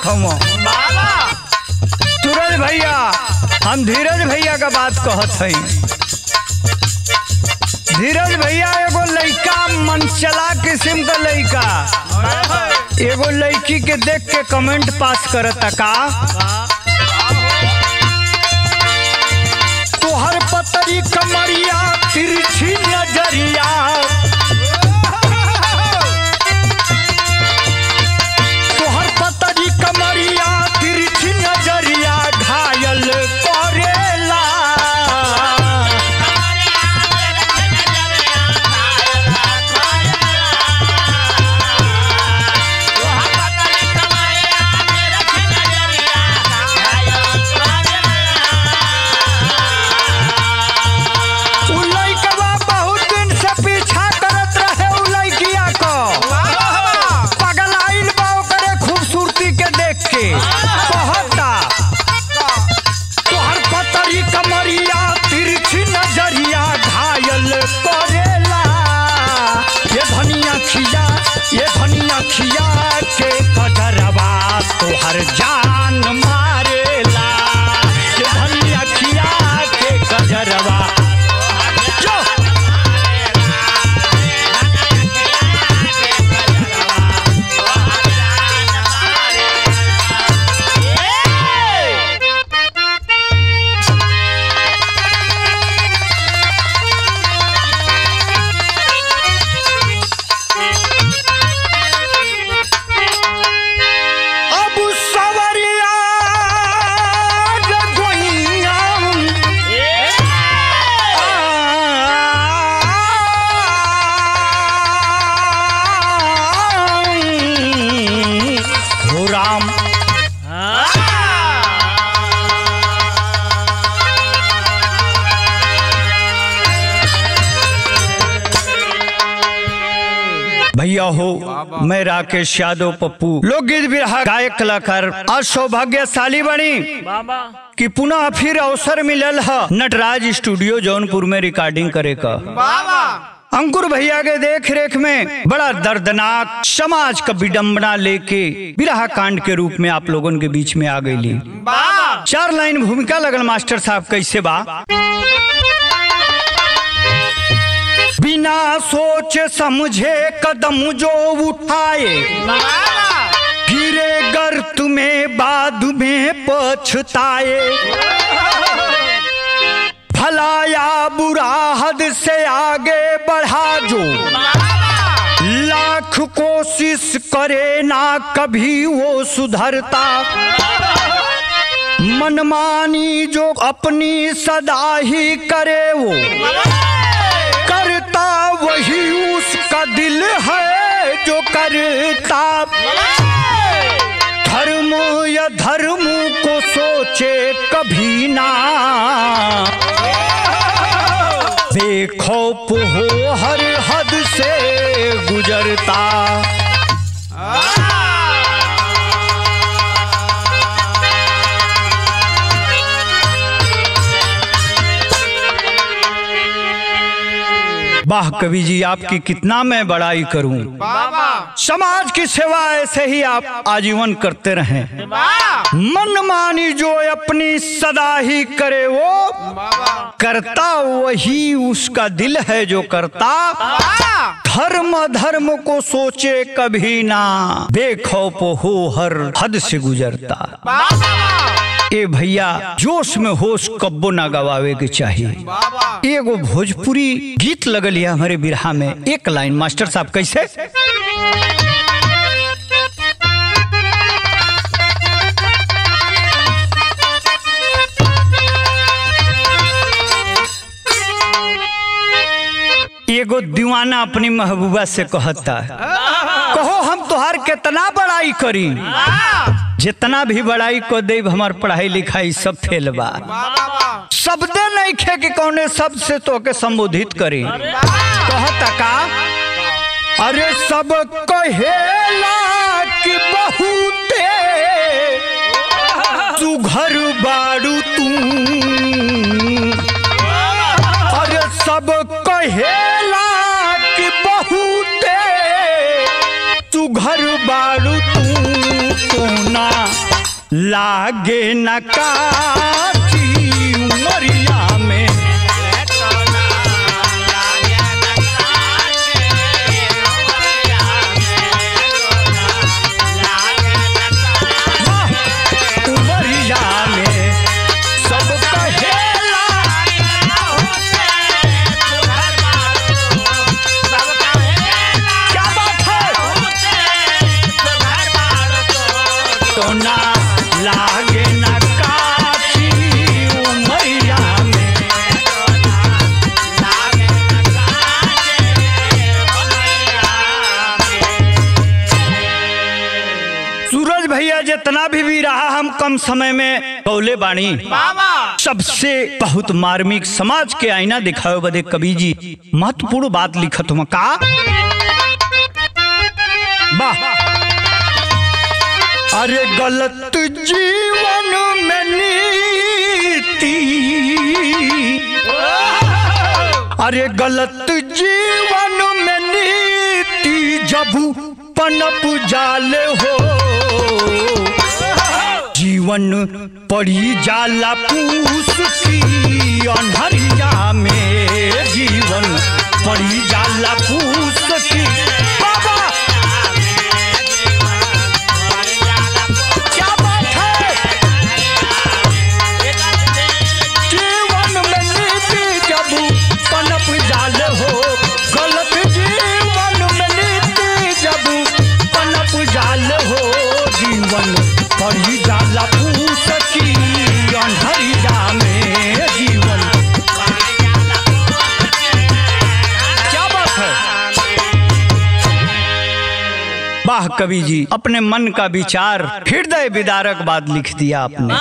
हूँ। सूरज भैया हम धीरज भैया का बात कहत हई। धीरज भैया एगो लड़का मनचला किस्म का लड़का एगो लड़की के देख के कमेंट पास करता का तोहर पतरी कमरिया तिरछी नजरिया तोहर पतरी कमरिया तिरछी नजरिया घायल करेला खिया के कजरवा तोहर जान मारेला ये धनिया खिया के कजरवा भैया हो। मैं राकेश यादव पप्पू लोकगीत बिरहा गायक कलाकार आज सौभाग्यशाली बनी कि पुनः फिर अवसर मिलल है नटराज स्टूडियो जौनपुर में रिकॉर्डिंग करे का। अंकुर भैया के देख रेख में बड़ा दर्दनाक समाज का विडंबना लेके बिरहा कांड के रूप में आप लोगों के बीच में आ गई। 4 लाइन भूमिका लगल मास्टर साहब कैसे बा। बिना सोच समझे कदम जो उठाए गिरे गर्त में बाद में पछताए भला या बुरा हद से आगे बढ़ा जो लाख कोशिश करे ना कभी वो सुधरता मनमानी जो अपनी सदा ही करे वो करता वही उसका दिल है जो करता धर्म या धर्म को सोचे कभी ना बेखौफ हो हर हद से गुजरता। वाह कवि जी आपकी कितना मैं बड़ाई करूं। समाज की सेवा ऐसे ही आप आजीवन करते रहें। मनमानी जो अपनी सदा ही करे वो करता वही उसका दिल है जो करता धर्म धर्म को सोचे कभी ना बेखौफ हो हर हद से गुजरता। ए भैया जोश में होश कब्बो ना गवावे के चाहिए। एगो भोजपुरी गीत लगल है हमारे बिरहा में। 1 लाइन मास्टर साहब कैसे। एगो दीवाना अपनी महबूबा से कहता है कहो हम तुहार कितना बड़ाई करी जितना भी बड़ाई को दे हमार पढ़ाई लिखाई सब फेल बा शब्दे नहीं खे कि कौने शब्द से तो के संबोधित करी। कहता का अरे सब कहेला कि बहुते सुघर बारू तू अरे सब कहेला कि बहुते सुघर बारू तू ना लागे न काची उमरिया में। जितना भी रहा हम कम समय में कौले बाणी सबसे बहुत मार्मिक समाज के आईना दिखाओ बदे कवि जी महत्वपूर्ण बात लिखत हुआ का वाह। अरे गलत जीवन में नीति, अरे गलत जीवन में नीति जब पनप जाले हो, जीवन पड़ी जाला पूस की अन्हरिया में, जीवन पड़ी जाला पूस की। बाबा क्या बात है, जीवन में नीति जब पनप जाले हो, गलत जीवन में नीति जब पनप जाले हो, जीवन पड़ी जाला पूस की अन्हरिया में, जीवन। क्या बात है, वाह कवि जी अपने मन का विचार हृदय विदारक बात लिख दिया आपने।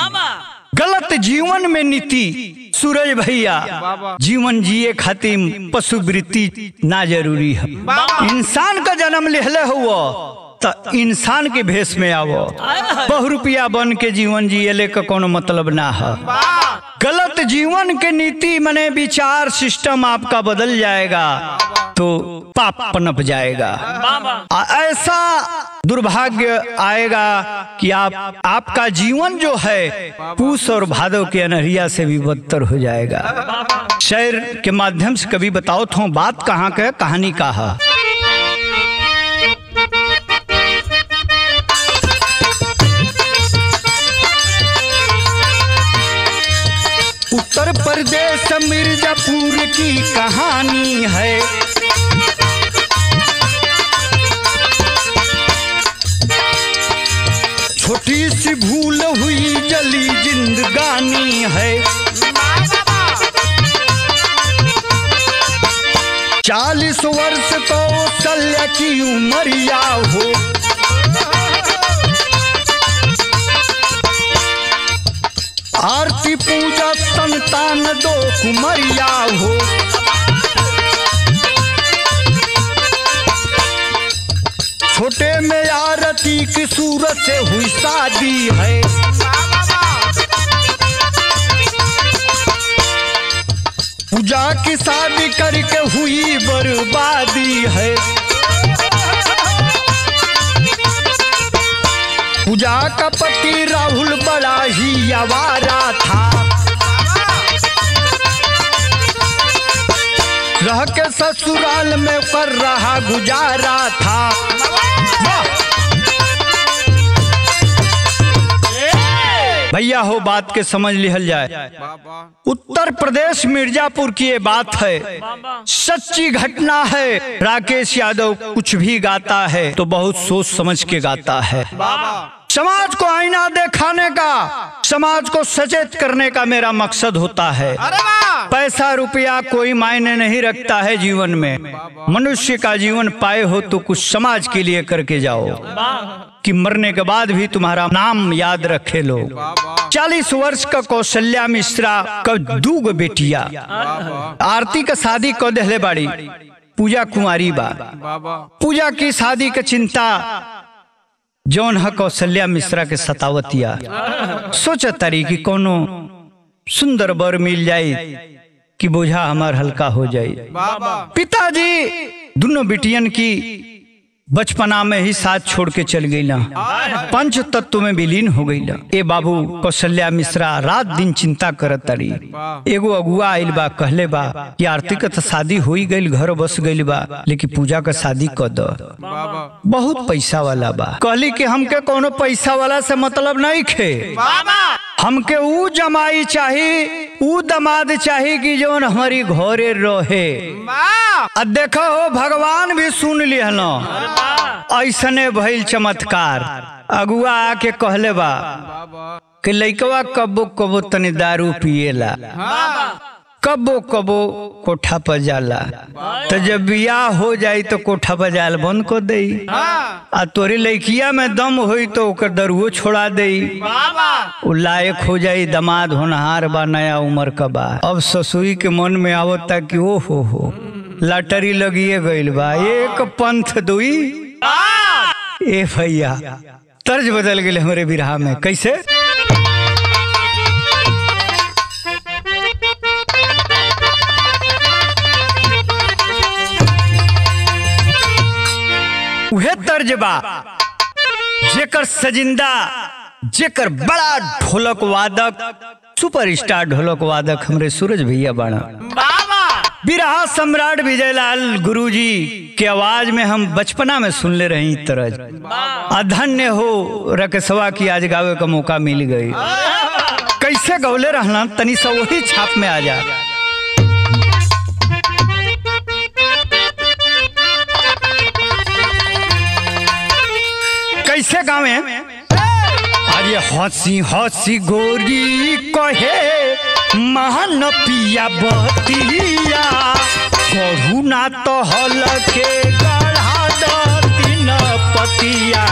गलत जीवन में नीति, सूरज भैया जीवन जिए खातिर पशु वृत्ति ना जरूरी है। इंसान का जन्म लेहले हुआ तो इंसान के भेष में आवो, बहु रुपया बन के जीवन जिये का कोनो मतलब ना है। गलत जीवन के नीति मने विचार सिस्टम आपका बदल जाएगा तो पाप पनप जाएगा। ऐसा दुर्भाग्य आएगा कि आपका जीवन जो है पूस और भादव के अनहरिया से भी बदतर हो जाएगा। शेर के माध्यम से कभी बताओ तो बात कहाँ का कहानी का है। उत्तर प्रदेश मिर्जापुर की कहानी है, छोटी सी भूल हुई जली जिंदगानी है। 40 वर्ष कौशल्या की उमरिया हो, आरती पूजा संतान दो कुमरिया हो, छोटे में आरती की सूरत से हुई शादी है। पूजा की शादी करके हुई बर्बादी है। पूजा का पति राहुल बड़ा ही आवारा था, रह के ससुराल में कर रहा गुजारा था। भैया हो बात के समझ लिहल जाए। उत्तर प्रदेश मिर्जापुर की ये बात है, सच्ची घटना है। राकेश यादव कुछ भी गाता है तो बहुत सोच समझ के गाता है। समाज को आईना दिखाने का, समाज को सचेत करने का मेरा मकसद होता है। पैसा रुपया कोई मायने नहीं रखता है जीवन में। मनुष्य का जीवन पाए हो तो कुछ समाज के लिए करके जाओ कि मरने के बाद भी तुम्हारा नाम याद रखे लोग। 40 वर्ष का कौशल्या मिश्रा का 2 बेटिया, आरती का शादी को दहले बाड़ी, पूजा कुमारी बा। पूजा की शादी का चिंता जौन है कौशल्या मिश्रा के सतावतिया, सोच तारी कि कोनो सुंदर बर मिल जाए कि बोझा हमार हल्का हो जाए। पिताजी दोनों बेटियन की बचपना में ही साथ छोड़ के चल गई ना, पंच तत्व में विलीन हो गई। ए बाबू कौशल्या मिश्रा रात दिन चिंता करत तारी। एगो अगुआ आइल बा, कहले बा कि आरती का तो शादी हो ही गई, घर बस गई बा, लेकिन पूजा का शादी कर दो, बहुत पैसा वाला बा। कहली कि हमके कोनो पैसा वाला से मतलब नहीं खे, हमके ऊ जमाई चाहिए, ऊ दमाद चाहिए कि जो हमारी घरे रहे। देखो हो भगवान भी सुन लिहन, ऐसने भइल चमत्कार। अगुआ आके कहले बा कि लइकवा कबो कबो तनी दारू पिएला, कबो कबो कोठा पर जाला, तो जब बियाह हो जाई तो कोठा पर जाल बंद कर दई, आ तोरी लइकिया में दम होई तो ओकर दरुओ छोड़ा दई, उ लायक हो जाई, दमाद होनहार बा, नया उम्र का बा। अब ससुरी के मन में आवता कि ओ हो लटरी लगिए गइल बा, एक पंथ दुई। ए भैया तर्ज बदल गए हमारे बिरहा में। कैसे? उहे तर्ज बा जेकर सजिंदा, जेकर बड़ा ढोलक वादक, सुपरस्टार ढोलक वादक हमरे सूरज भैया बाणा। बिरहा सम्राट विजयलाल गुरुजी के आवाज में हम बचपना में सुन ले रही तरज। अधन्य हो रकेशवा की आज गावे का मौका मिल गई। कैसे गौले रहना तनी सा वही छाप में आ जा। कैसे गावे? अरे हंसी हंसी गोरी कहे महान पिया बतिया, कहू ना तो हल के गढ़ा दिन पतिया।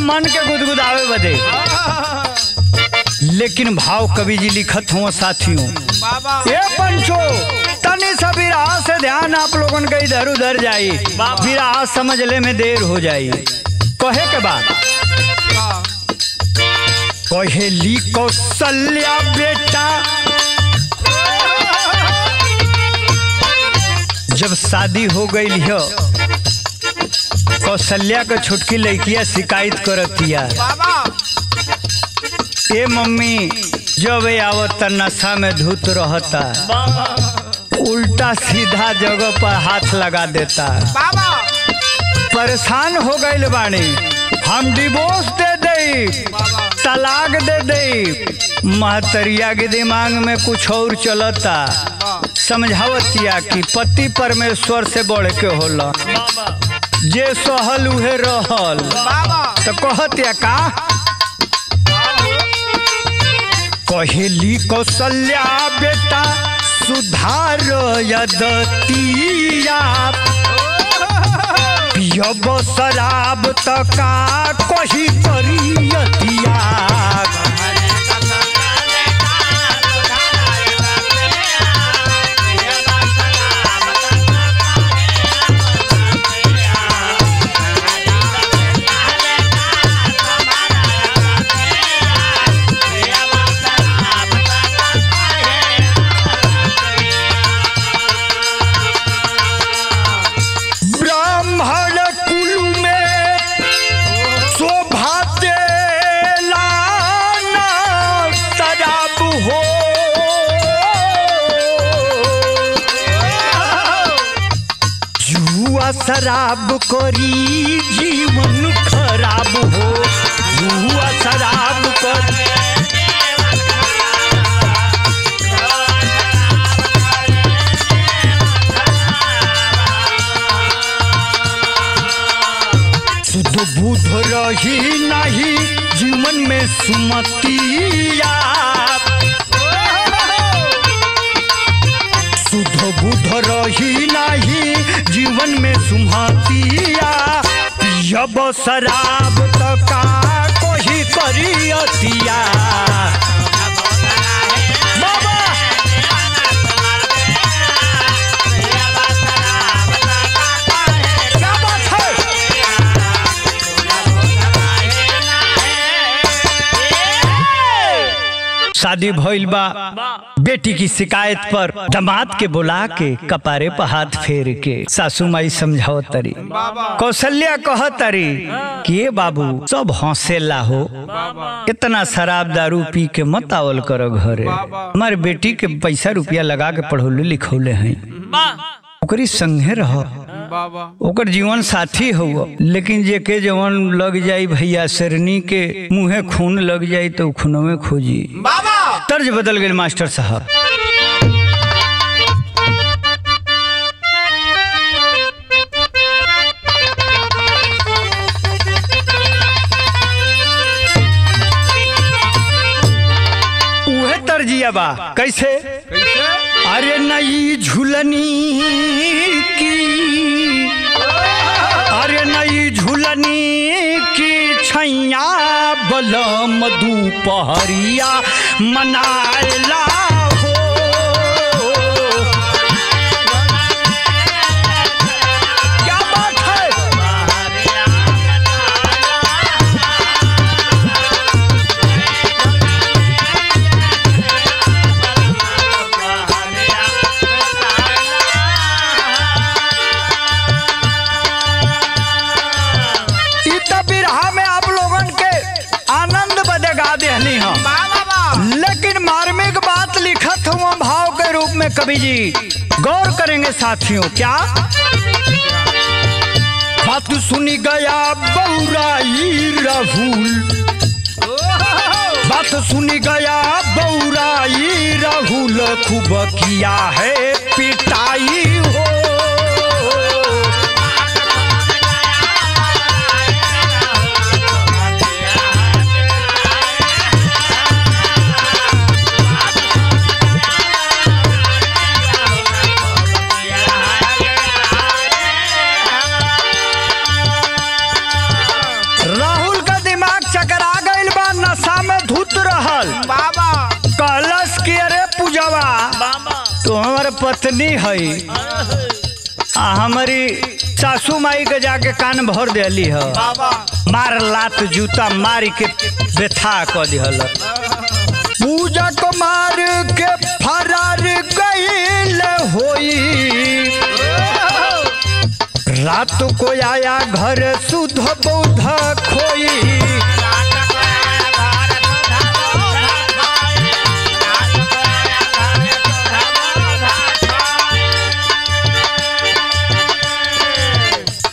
मन के गुदगुदावे बदे, लेकिन भाव कवि जी लिखत हुआ साथियों। ये पंचो तनी सा बिरहा से ध्यान आप लोगन के इधर उधर जाई, बिरहा समझ ले में देर हो जाई। कहे के बाद कहेली कौशल्या बेटा, जब शादी हो गई हो कौशल्या का छुटकी लड़किया शिकायत करतिया, ए मम्मी जब आवत नशा में धुत रहता, उल्टा सीधा जगह पर हाथ लगा देता, परेशान हो गई बानी, हम डिवोर्स दे दे, तलाक दे दे। महतरिया के दिमाग में कुछ और चलता, समझावतिया कि पति परमेश्वर से बढ़ के होला, जे सहल उहे रहल। तो कहतिया का? कहेली कौशल्या बेटा सुधार यदतिया, पियब शराब तका कही करियतिया। शराब करी जीवन खराब हो, जुआ शराब करी। शुद्ध बुध रही नहीं जीवन में सुमतिया, शुद्ध बुध रही नहीं जीवन में सुमतिया। पियब शराब तका कोही करियतिया। बाबा क्या बात है। शादी भइल बा, बेटी की शिकायत पर दामाद के बुला के कपारे पर हाथ फेर के सासू माई समझाओ तरी। कौशल्या कह तरी कि ये बाबू सब हौसला हो, इतना शराब दारू पी के मत आवल करो घरे। हमारे बेटी के पैसा रुपया लगा के पढ़ौले लिखौले हैं, ओकरी संगे रह, ओकर जीवन साथी हो। लेकिन जे के जवन लग जाई भैया शेरनी के मुँहे खून लग जाई तो खून में खोजी। तर्ज बदल गए मास्टर साहब। उहे तर्जिया बा कैसे, अरे नई झुलनी की, अरे नई झुलनी की छैया बलम दोपहरिया मनाएला हो। क्या बात है। बिरहा में आप लोगन के आनंद बदे गा देहनी हम, लेकिन मार्मिक बात लिखत हुआ भाव के रूप में कवि जी गौर करेंगे साथियों। क्या बात सुनी गया बौराई राहुल, बात सुनी गया बौराई राहुल, खूब किया है पिटाई हो। कहलस कि अरे पूजवा तो हमारे पत्नी है, हमारी सासू माई के जाके कान भर दिली है, मार लात जूता मार के बेथा क दिहल। पूजा को मार के फरार गईल होई, रात को आया घर सुध बौध खोई।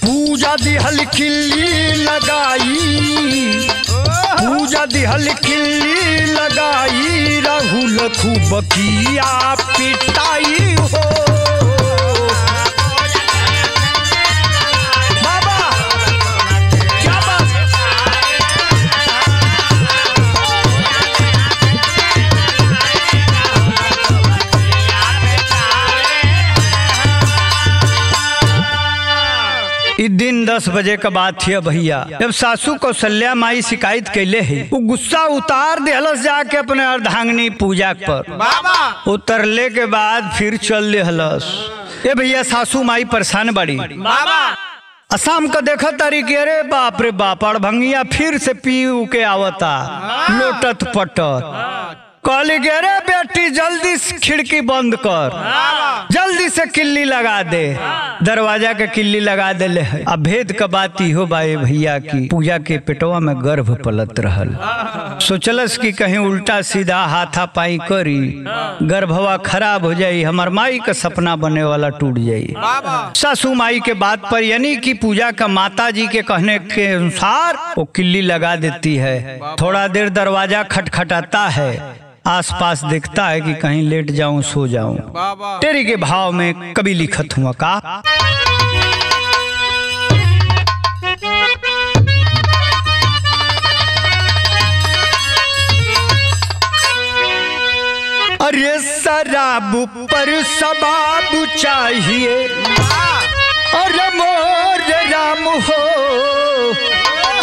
पूजा दिहल किल्ली लगाई, पूजा दिहल किल्ली लगाई, राहुल खूब किया पिटाई हो। बाबा क्या बात। दिन 10 बजे का बात थी भैया, जब सासू कौशल्या माई शिकायत कैले है, वो गुस्सा उतार दिहलस जाके अपने अर्धांगिनी पूजा पर। उतरले के बाद फिर चल दिहलस। ये भैया सासू माई परेशान बड़ी। शाम का देखा तारी कि अरे बाप रे बाप, अड़भंगिया फिर से पी के आवता लोटत पटत। कहली कि अरे बेटी जल्दी से खिड़की बंद कर, जल्दी से किल्ली लगा दे। दरवाजा के किल्ली लगा दे ले। अब भेद का बात ही हो बाए भैया की पूजा के पेटवा में गर्भ पलत रहल। सोचलस कि कहीं उल्टा सीधा हाथा पाई करी, गर्भवा खराब हो जाई, हमार माई का सपना बने वाला टूट जाई। सासू माई के बात पर यानी कि पूजा का माता जी के कहने के अनुसार वो किल्ली लगा देती है। थोड़ा देर दरवाजा खटखटाता है, आसपास देखता है कि कहीं लेट जाऊं सो जाऊं। तेरी के भाव में कभी लिखत हुआ का, अरे शराब पर सबाब चाहिए, अरे मोर राम हो,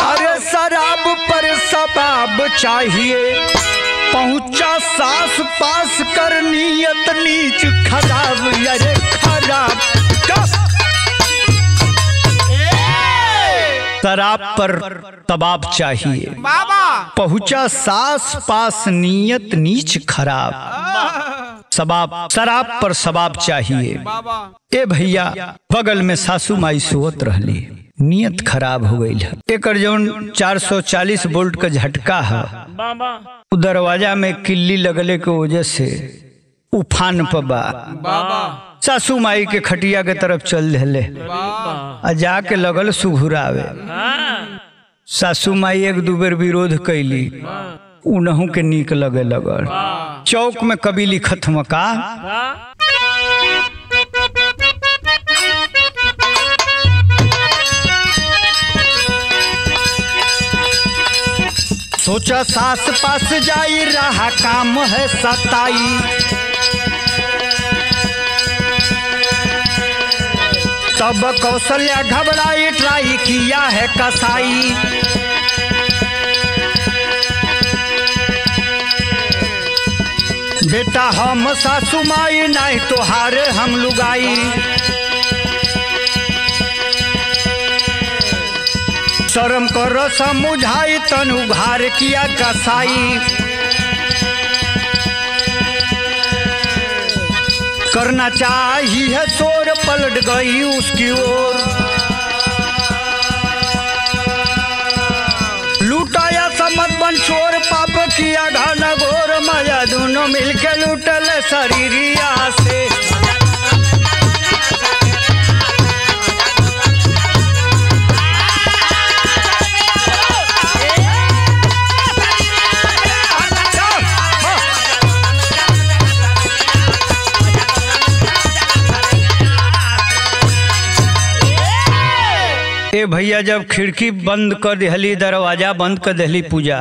अरे शराब पर सबाब चाहिए। पहुंचा सास पास कर नियत नीच खराब, अरे खराब। शराब पर तबाब चाहिए, पहुंचा सास पास नियत नीच खराब। शराब पर शबाब चाहिए। ए भैया बगल में सासू माई सोत रहली, नियत खराब हो गई है। एक जौन 440 वोल्ट का झटका है, दरवाजा में किल्ली लगले के वजह से उफान पबा। सासू माई के खटिया के तरफ चल दिले, जाके लगल सुघुरावे। सासू माई एक दू बेर विरोध कैली, उनहू के नीक लगे लगल। चौक में कभी लिखत मका, सोचा सास पास जाई, रहा काम है सताई। तब कौशल्या घबराई, ट्राई किया है कसाई। बेटा हम सासू माई, नहीं तो हारे हम लुगाई। शर्म कर समुझाई, तन उघार किया कसाई। करना चाहिए शोर, पलट गई उसकी ओर। लूटाया समत बन चोर, पाप किया घन घोर। मजा दोनों मिलके लूटल शरीरिया से। ए भैया जब खिड़की बंद कर दिहली, दरवाजा बंद कर दिहली पूजा,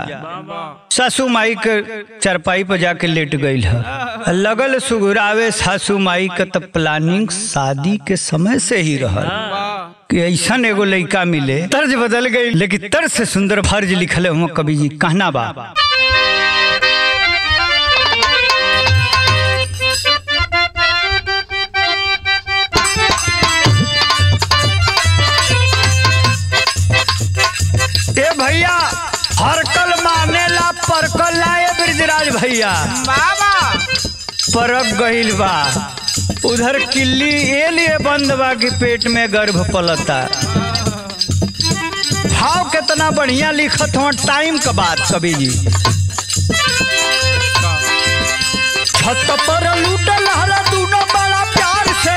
सासू माई के चरपाई पर जाके लेट गई है। लगल सुघुरावे सासू माई का तो प्लानिंग शादी के समय से ही रहा कि ऐसा एगो लड़का मिले। तर्ज बदल गई, लेकिन तर्ज से सुंदर फर्ज लिखले हुआ कवि जी। कहना बा, ए भैया हरकल मानेला परकल लाए ब्रिजराज भैया। परक गईल बा, उधर किल्ली ए लिए बंद बा कि पेट में गर्भ पलता। भाव कितना बढ़िया लिखत हो, टाइम का बात कवि जी। छत पर लूटल हरा दूनो बड़ा प्यार से।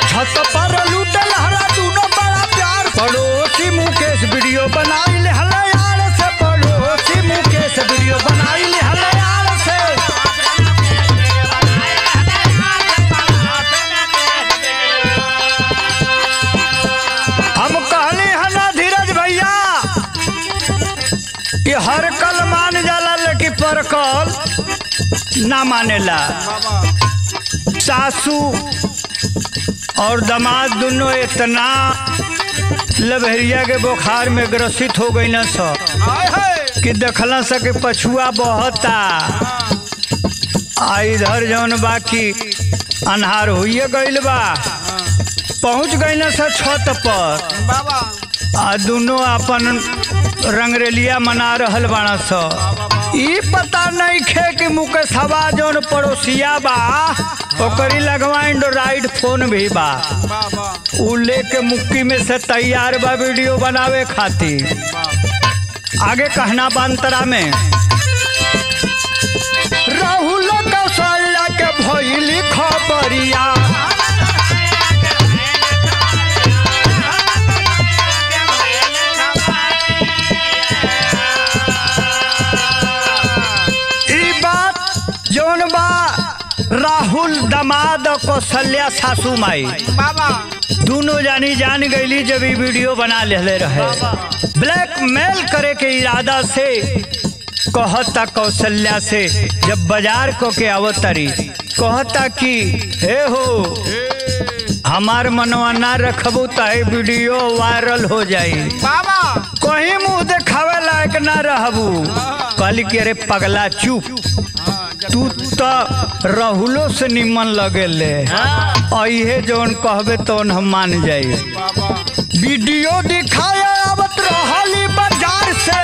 छत पर लूटल हरा दूनो बड़ा प्यार। पड़ोसी मुकेश वीडियो बनाई ले हलयार से। पड़ोसी मुकेश वीडियो बनाई ले हलयार से। हम कहले है ना धीरज भैया कि हर कल मान जाला, लेकिन परकल ना मानेला। सासू और दामाद दोनों इतना लबहरिया के बुखार में ग्रसित हो गई न कि देखला सके पछुआ बहता। इधर जौन बाकी अन्हार हुई गईल बा, पहुँच गई न छत पर। आ दोनों अपन रंगरेलिया मना रहल बाड़ा स। ई पता नहीं खे कि मुकेशवा जौन पड़ोसिया बा, ओकरी लगवा एंड्रॉइड फोन भी बा। उ लेके मुक्की में से तैयार बा वीडियो बनावे खातिर। आगे कहना बांतरा में, राहुल कौशल्या के भइली खबरिया। जौन बा राहुल दामाद कौशल्या सासू माई दोनों जानी जान गईली जब ये वीडियो बना ले रहे। ब्लैकमेल करे के इरादा से कहता कौशल्या से, जब बाजार को के आवतरी कहता कि हे हो हमार मनवा ना रखबू तो वीडियो वायरल हो जाई बाबा, कहीं मुंह देखावे लायक ना रहबू। कहली कि अरे पगला चुप, तू तो राहुलो से निमन लगे ले, अहे जौन कहबे तो हम मान जाई। वीडियो दिखाया आवत रहली बाजार से,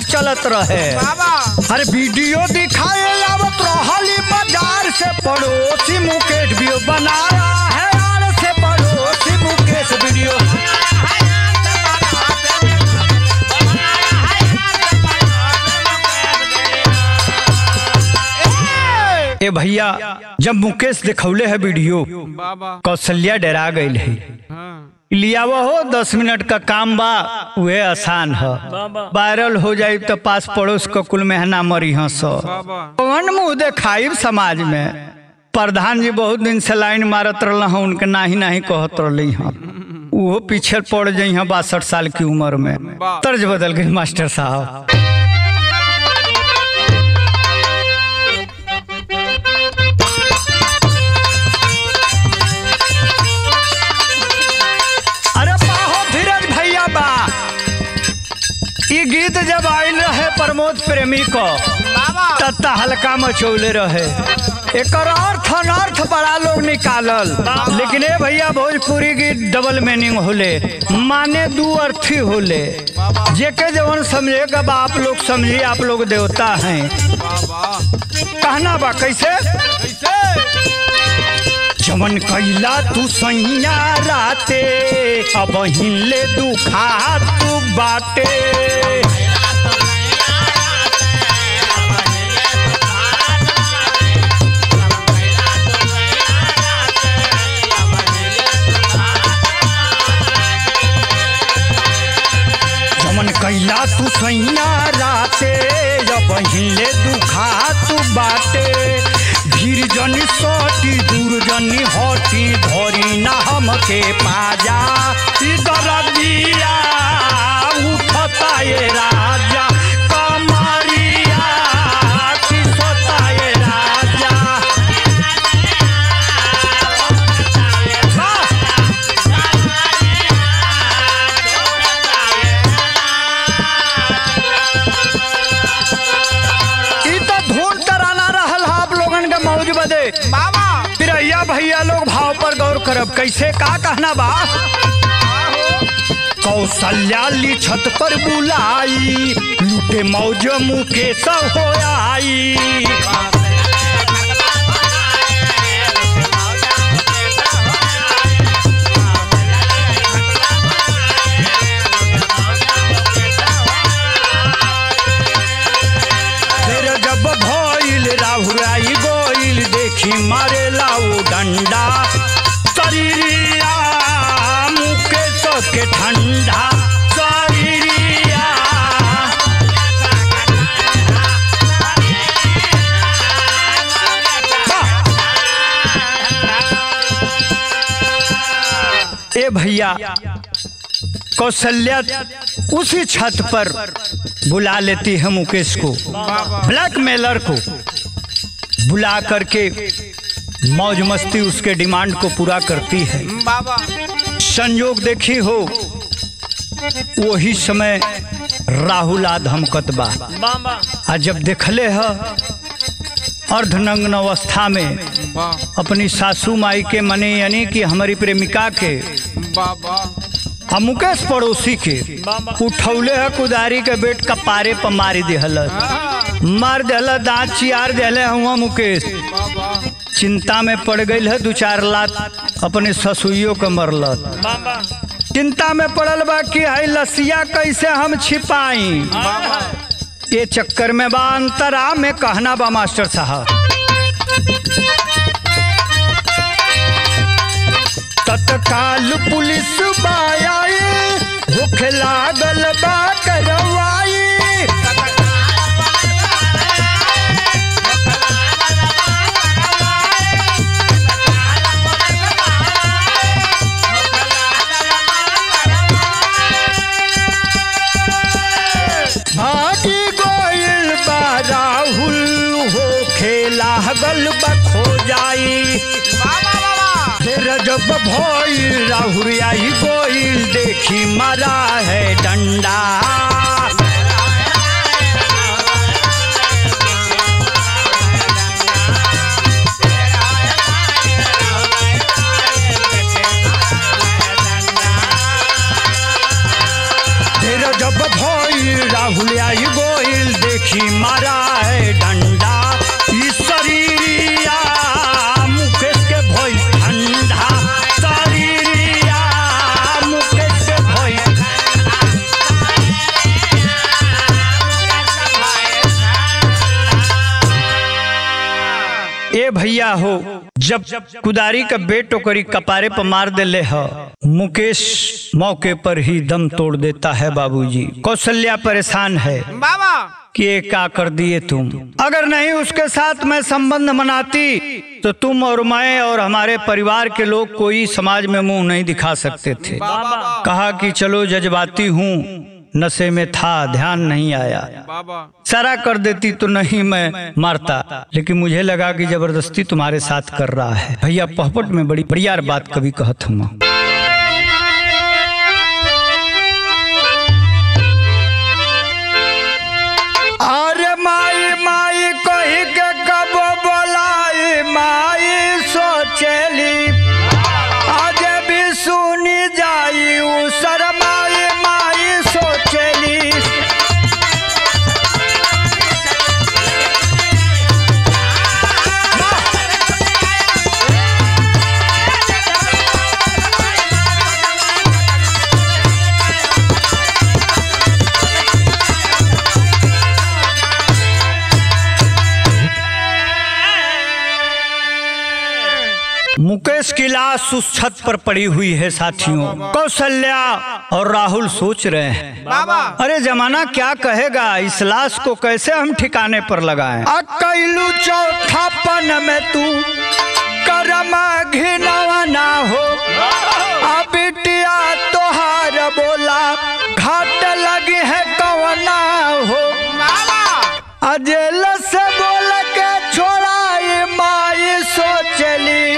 चलत रहे। अरे वीडियो दिखाए आवत रहली बाजार से, पड़ोसी मुकेश वीडियो बना रहा है यार से, पड़ोसी मुकेश वीडियो। ए भैया जब मुकेश दिखौले है वीडियो, कौशल्या डरा गई है। लिया वो 10 मिनट का काम बा, वे आसान है, वायरल हो जाये तो पास पड़ोस को कुल मेहना मरी हंसो। कौन मुँह देखाई समाज में। प्रधान जी बहुत दिन से लाइन मारत रहा, उनके नाही नाही कहत रही हाँ, वो पीछे पड़ जाई 62 साल की उम्र में। तर्ज बदल गई मास्टर साहब। ये गीत जब आयल रहे प्रमोद प्रेमी को तत्ता हल्का मचौले रहे, एक अर्थ अनर्थ बड़ा लोग निकालल, लेकिन ए भैया भोजपुरी गीत डबल मीनिंग होले, माने दू अर्थी होले। जेके जवन समझेगा बा आप लोग समझिए, आप लोग देवता हैं। कहना बा कैसे? जवन कैला तू सैया राते, अब हिले दुखा तू बाटे। जवन कैला तू सैया राते, अब हिले दुखा तू बाटे। भीर जनी सोटी दूर जनी होटी, धोरी ना हमके पाजा। इधर दिया उठता ये राजा, कमरिया किसोता ये राजा। पिरैया भैया लोग भाव पर गौर करब कैसे, का कहना बा? कौशल्या ली छत पर बुलाई, लूटे मौज मुकेश हो आई। फिर जब भइल राहुराई गोइल, देखी मारे लाऊ डंडा, शरीरिया मुकेश के ठंडा शरीरिया। ए भैया कौशल्या उसी छत पर बुला लेती है मुकेश को, ब्लैकमेलर को बुला करके मौज मस्ती उसके डिमांड को पूरा करती है। संयोग देखी हो वही समय राहुल धमकत बा, आ जब देखले है अर्धनग्न अवस्था में अपनी सासू माई के मने यानी कि हमारी प्रेमिका के, मुकेश पड़ोसी के उठौले है कुदारी के बेट का पारे पर मारी दिहल, मार दिहल, दांत चियार दिहले हुआ। मुकेश चिंता में पड़ गई है, 2-4 लात अपने ससुइयों के मरल। चिंता में पड़ल बा कि है लसिया कैसे हम छिपाई, ये चक्कर में बा अंतरा में कहना बा मास्टर साहब। तत्काल पुलिस बाई, भूख लागल बा करवाई। राहुल हो खेला गल बखो जाई। फिर जब भोई राहुल आई गोइल देखी मरा है डंडा। जब भोई राहुल आई गोइल देखी मारा है डंडा। इस शरीरिया मुकेश के भोई ठंडा। शरीरिया मुकेश के भोई ए भैया हो जब कुदारी का बेट ओकरी कपारे पर मार देले ह मुकेश मौके पर ही दम तोड़ देता है। बाबूजी कौशल्या परेशान है बाबा कि ये क्या कर दिए तुम। अगर नहीं उसके साथ मैं संबंध बनाती तो तुम और मैं और हमारे परिवार के लोग कोई समाज में मुंह नहीं दिखा सकते थे। कहा कि चलो जज्बाती हूँ, नशे में था, ध्यान नहीं आया। सारा कर देती तो नहीं मैं मारता, लेकिन मुझे लगा कि जबरदस्ती तुम्हारे साथ कर रहा है। भैया पोहपट में बड़ी बढ़िया बात कभी कहत हूँ। अरे माई माई कही के कब बोलाई माई सोचेली आज भी सुनी जाई उसर माई माई सोचेली। मुकेश की लाश उस छत पर पड़ी हुई है साथियों। कौशल्या और राहुल सोच रहे हैं बाबा अरे जमाना क्या कहेगा, इस लाश को कैसे हम ठिकाने पर लगाएं। अकेलू चौथापन में तू कर्मा घिनवा ना हो। बिटिया तोहार बोला घाट लगी है कवना हो। अजेल से बोल के छोड़ाई माई सोचली।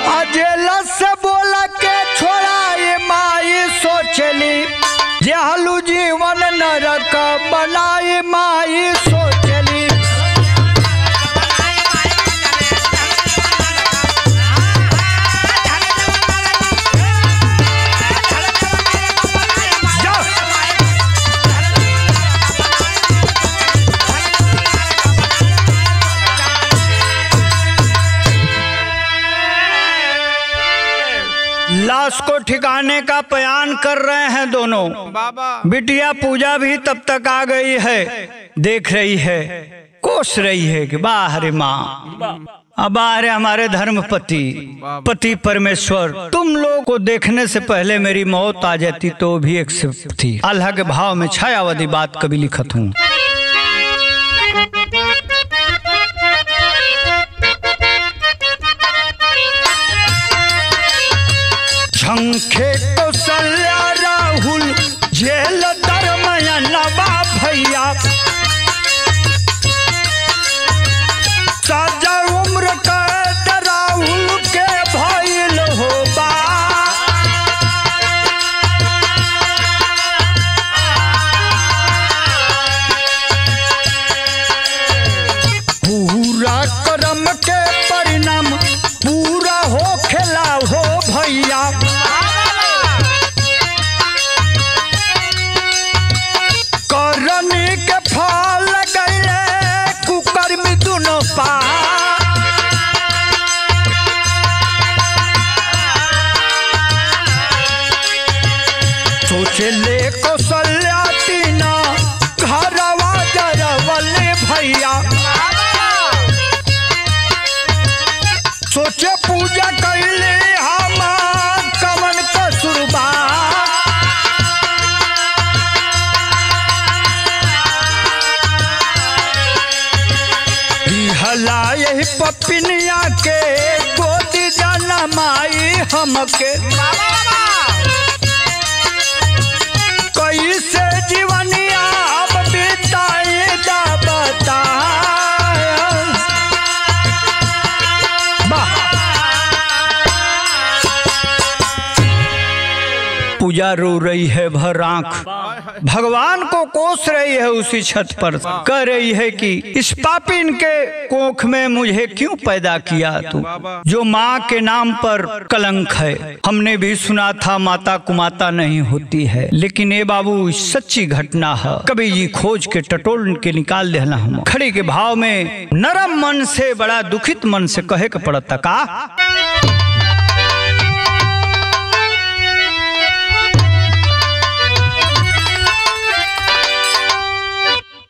अजेल से बोल के छोड़ाई माई सोचली। जहलू जीवन नरक बनाई माई सोचली। लाश को ठिकाने का बयान कर रहे हैं दोनों बाबा। बिटिया पूजा भी तब तक आ गई है, देख रही है, कोस रही है कि बाहरे माँ अब बाहरे हमारे धर्म पति परमेश्वर, तुम लोग को देखने से पहले मेरी मौत आ जाती तो भी एक सिर्फ थी। अल्लाह के भाव में छायावादी बात कभी लिखत हूँ। झंखे कौशल्या राहुल जेल दरमया नवा भैया। साजा उम्र का राहुल के भइल हो बा। पूरा कर्म के परिणाम पूरा हो खेला हो भैया। करनी के फल गए कुकर में दोनों पा। सोचे ले कौशल्या तीना घरवा जरवले भैया। सोचे पूजा कैले हम कमन कसूरबा। हला यही पपिनिया के गोदी जाना माई हमके। कैसे जीवनिया हम बिताए दा बता। पूजा रो रही है भर आंख, भगवान को कोस रही है उसी छत पर, कह रही है कि इस पापीन के कोख में मुझे क्यों पैदा किया तू, जो माँ के नाम पर कलंक है। हमने भी सुना था माता कुमाता नहीं होती है, लेकिन ये बाबू सच्ची घटना है। कभी जी खोज के टटोल के निकाल देना। हम खड़ी के भाव में नरम मन से, बड़ा दुखित मन से कहे के पड़ता का,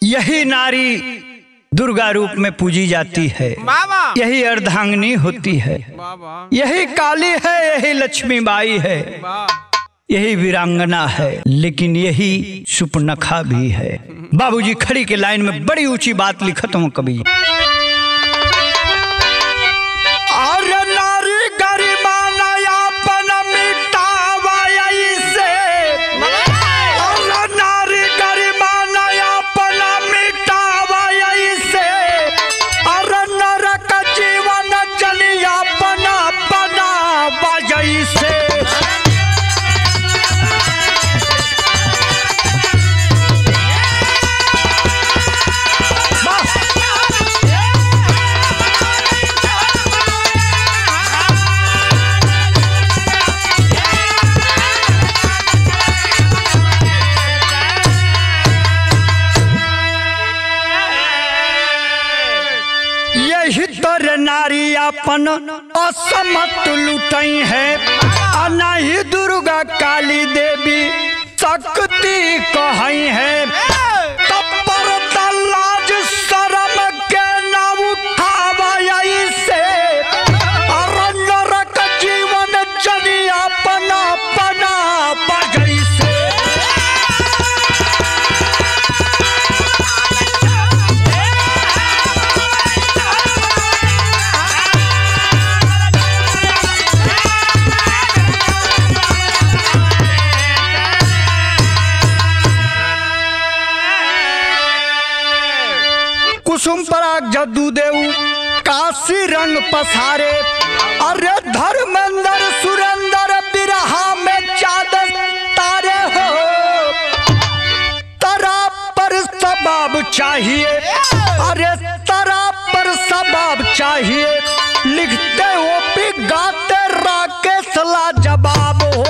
यही नारी दुर्गा रूप में पूजी जाती है, यही अर्धांगिनी होती है, यही काली है, यही लक्ष्मी बाई है, यही वीरांगना है, लेकिन यही सुपर्णखा भी है। बाबूजी खड़ी के लाइन में बड़ी ऊंची बात लिखत हूँ कभी, नारी अपन असमत लुटई है, अनाही दुर्गा काली देवी शक्ति कहई है, तपर लाज शरम के न उठावई से, नरक जीवन चली अपना पना बगई से। कुसुम पराग जदू देव काशी रंग पसारे, अरे धर्मेंद्र सुरेंद्र बिरहा में चादर तारे हो, तरा पर सबाब चाहिए, अरे तरा पर सबाब चाहिए, लिखते ओपी गाते राकेश लाजवाब हो।